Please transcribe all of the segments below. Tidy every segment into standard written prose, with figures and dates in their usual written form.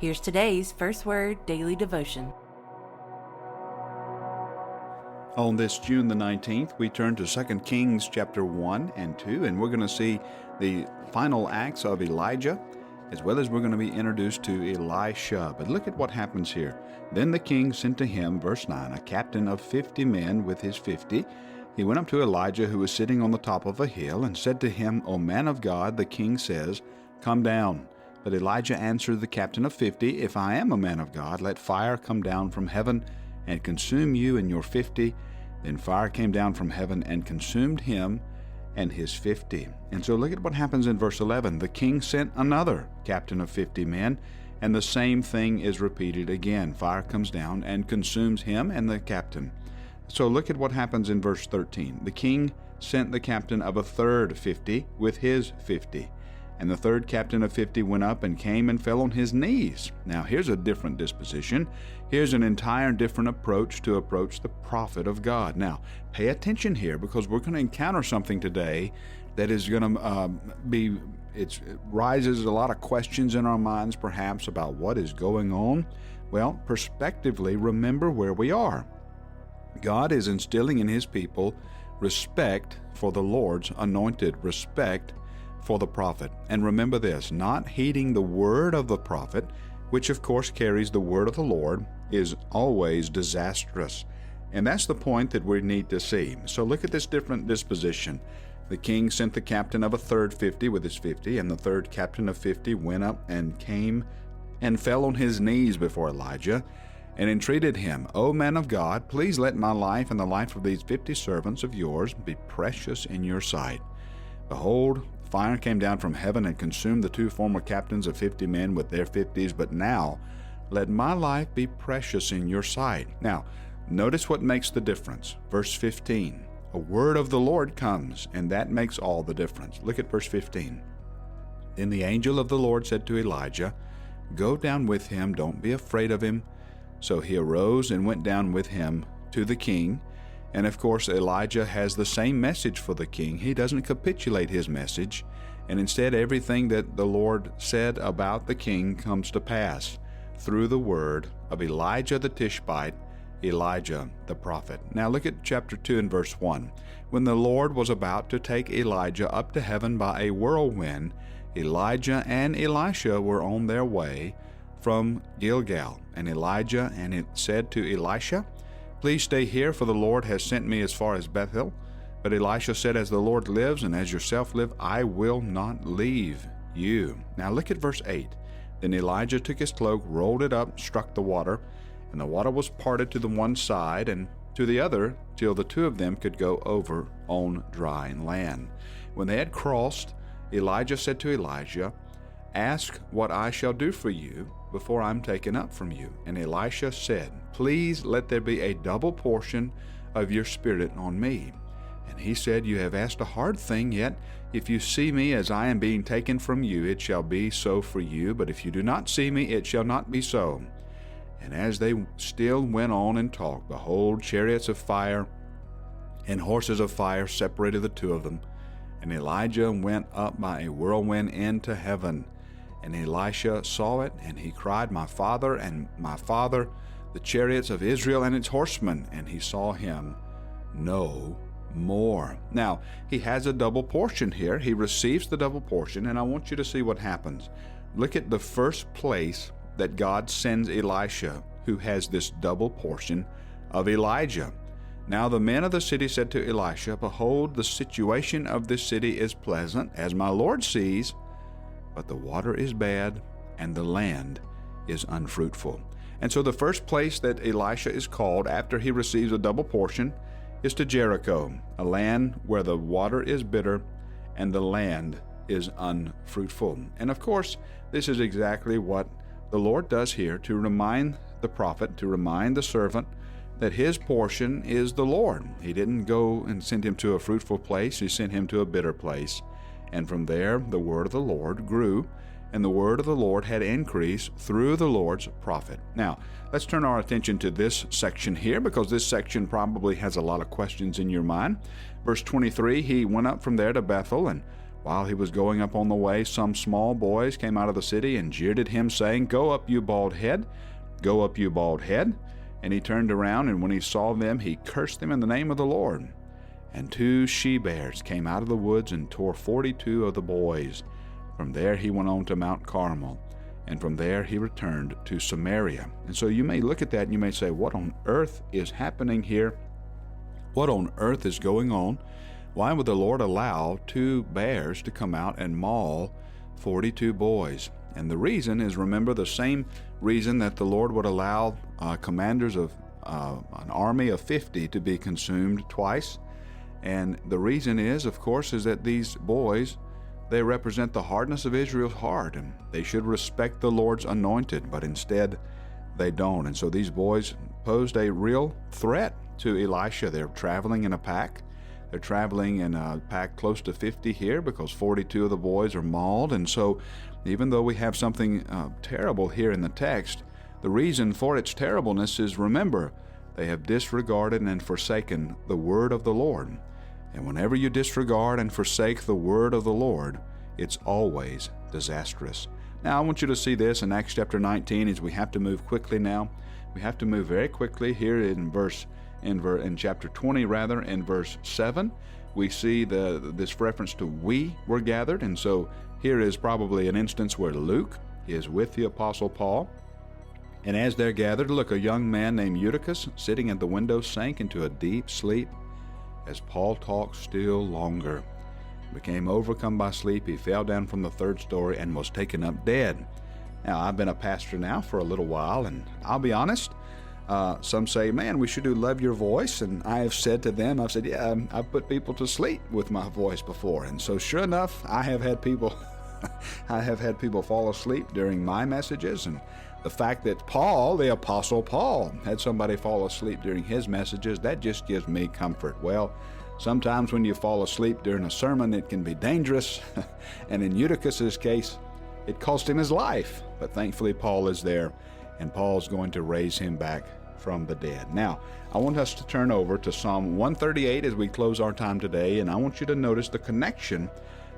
Here's today's First Word Daily Devotion. On this June the 19th, we turn to 2 Kings chapter 1 and 2, and we're going to see the final acts of Elijah, as well as we're going to be introduced to Elisha. But look at what happens here. Then the king sent to him, verse 9, a captain of 50 men with his 50. He went up to Elijah, who was sitting on the top of a hill, and said to him, O man of God, the king says, Come down. But Elijah answered the captain of 50, If I am a man of God, let fire come down from heaven and consume you and your 50. Then fire came down from heaven and consumed him and his 50. And so look at what happens in verse 11. The king sent another captain of 50 men, and the same thing is repeated again. Fire comes down and consumes him and the captain. So look at what happens in verse 13. The king sent the captain of a third 50 with his 50. And the third captain of 50 went up and came and fell on his knees. Now here's a different disposition. Here's an entire different approach to approach the prophet of God. Now pay attention here, because we're going to encounter something today that is going to it raises a lot of questions in our minds perhaps about what is going on. Well, prospectively, remember where we are. God is instilling in his people respect for the Lord's anointed, respect for the prophet. And remember this, not heeding the word of the prophet, which of course carries the word of the Lord, is always disastrous. And that's the point that we need to see. So look at this different disposition. The king sent the captain of a third 50 with his 50, and the third captain of 50 went up and came and fell on his knees before Elijah and entreated him, O man of God, please let my life and the life of these 50 servants of yours be precious in your sight. Behold, fire came down from heaven and consumed the two former captains of 50 men with their 50s, but now let my life be precious in your sight. Now, notice what makes the difference. Verse 15, a word of the Lord comes, and that makes all the difference. Look at verse 15. Then the angel of the Lord said to Elijah, Go down with him, don't be afraid of him. So he arose and went down with him to the king. And of course, Elijah has the same message for the king. He doesn't capitulate his message, and instead everything that the Lord said about the king comes to pass through the word of Elijah the Tishbite, Elijah the prophet. Now look at chapter 2 and verse 1. When the Lord was about to take Elijah up to heaven by a whirlwind, Elijah and Elisha were on their way from Gilgal. And Elijah and it said to Elisha, Please stay here, for the Lord has sent me as far as Bethel. But Elisha said, As the Lord lives, and as yourself live, I will not leave you. Now look at verse 8. Then Elijah took his cloak, rolled it up, struck the water, and the water was parted to the one side and to the other, till the two of them could go over on dry land. When they had crossed, Elijah said to Elisha, Ask what I shall do for you before I'm taken up from you. And Elisha said, Please let there be a double portion of your spirit on me. And he said, You have asked a hard thing, yet if you see me as I am being taken from you, it shall be so for you. But if you do not see me, it shall not be so. And as they still went on and talked, behold, chariots of fire and horses of fire separated the two of them. And Elijah went up by a whirlwind into heaven. And Elisha saw it, and he cried, My father, the chariots of Israel and its horsemen. And he saw him no more. Now, he has a double portion here. He receives the double portion, and I want you to see what happens. Look at the first place that God sends Elisha, who has this double portion of Elijah. Now the men of the city said to Elisha, Behold, the situation of this city is pleasant, as my Lord sees, but the water is bad, and the land is unfruitful. And so the first place that Elisha is called after he receives a double portion is to Jericho, a land where the water is bitter and the land is unfruitful. And of course, this is exactly what the Lord does here to remind the prophet, to remind the servant that his portion is the Lord. He didn't go and send him to a fruitful place, he sent him to a bitter place. And from there, the word of the Lord grew, and the word of the Lord had increased through the Lord's prophet. Now, let's turn our attention to this section here, because this section probably has a lot of questions in your mind. Verse 23, he went up from there to Bethel and While he was going up on the way, some small boys came out of the city and jeered at him, saying, "Go up, you bald head! Go up, you bald head!" And he turned around, and when he saw them, he cursed them in the name of the Lord. And 2 she-bears came out of the woods and tore 42 of the boys. From there he went on to Mount Carmel, and from there he returned to Samaria. And so you may look at that and you may say, what on earth is happening here? What on earth is going on? Why would the Lord allow 2 bears to come out and maul 42 boys? And the reason is, remember, the same reason that the Lord would allow commanders of an army of 50 to be consumed twice. And the reason is, of course, is that these boys, they represent the hardness of Israel's heart, and they should respect the Lord's anointed, but instead they don't. And so these boys posed a real threat to Elisha. They're traveling in a pack. They're traveling in a pack close to 50 here because 42 of the boys are mauled. And so even though we have something terrible here in the text, the reason for its terribleness is, remember, they have disregarded and forsaken the word of the Lord. And whenever you disregard and forsake the word of the Lord, it's always disastrous. Now, I want you to see this in Acts chapter 19 as we have to move quickly now. We have to move very quickly here in chapter 20, in verse 7. We see this reference to "we were gathered." And so here is probably an instance where Luke is with the Apostle Paul. And as they're gathered, look, a young man named Eutychus, sitting at the window, sank into a deep sleep. As Paul talked still longer, became overcome by sleep, he fell down from the 3rd story and was taken up dead. Now, I've been a pastor now for a little while, and I'll be honest, some say, man, we should do Love Your Voice. And I have said to them, I've said, yeah, I've put people to sleep with my voice before. And so sure enough, I have had people fall asleep during my messages. And the fact that Paul, the Apostle Paul, had somebody fall asleep during his messages, that just gives me comfort. Well, sometimes when you fall asleep during a sermon, it can be dangerous. And in Eutychus's case, it cost him his life. But thankfully, Paul is there, and Paul's going to raise him back from the dead. Now, I want us to turn over to Psalm 138 as we close our time today, and I want you to notice the connection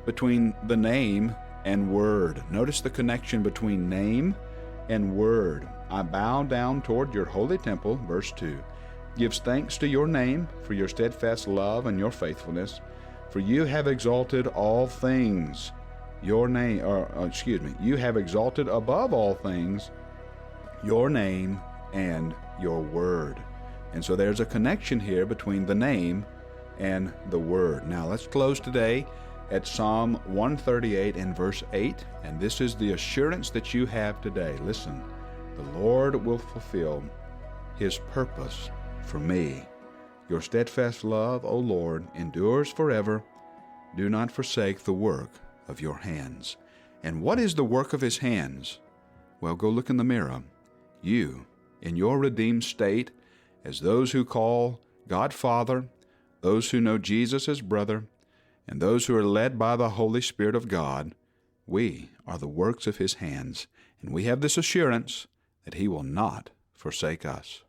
between the name and word. Notice the connection between name and word. I bow down toward your holy temple, verse 2. Gives thanks to your name for your steadfast love and your faithfulness, for you have exalted all things. You have exalted above all things your name and your word. And so there's a connection here between the name and the word. Now let's close today at Psalm 138 and verse 8, and this is the assurance that you have today. Listen, the Lord will fulfill his purpose for me. Your steadfast love, O Lord, endures forever. Do not forsake the work of your hands. And what is the work of his hands? Well, go look in the mirror. You, in your redeemed state, as those who call God Father, those who know Jesus as brother, and those who are led by the Holy Spirit of God, we are the works of his hands, and we have this assurance that he will not forsake us.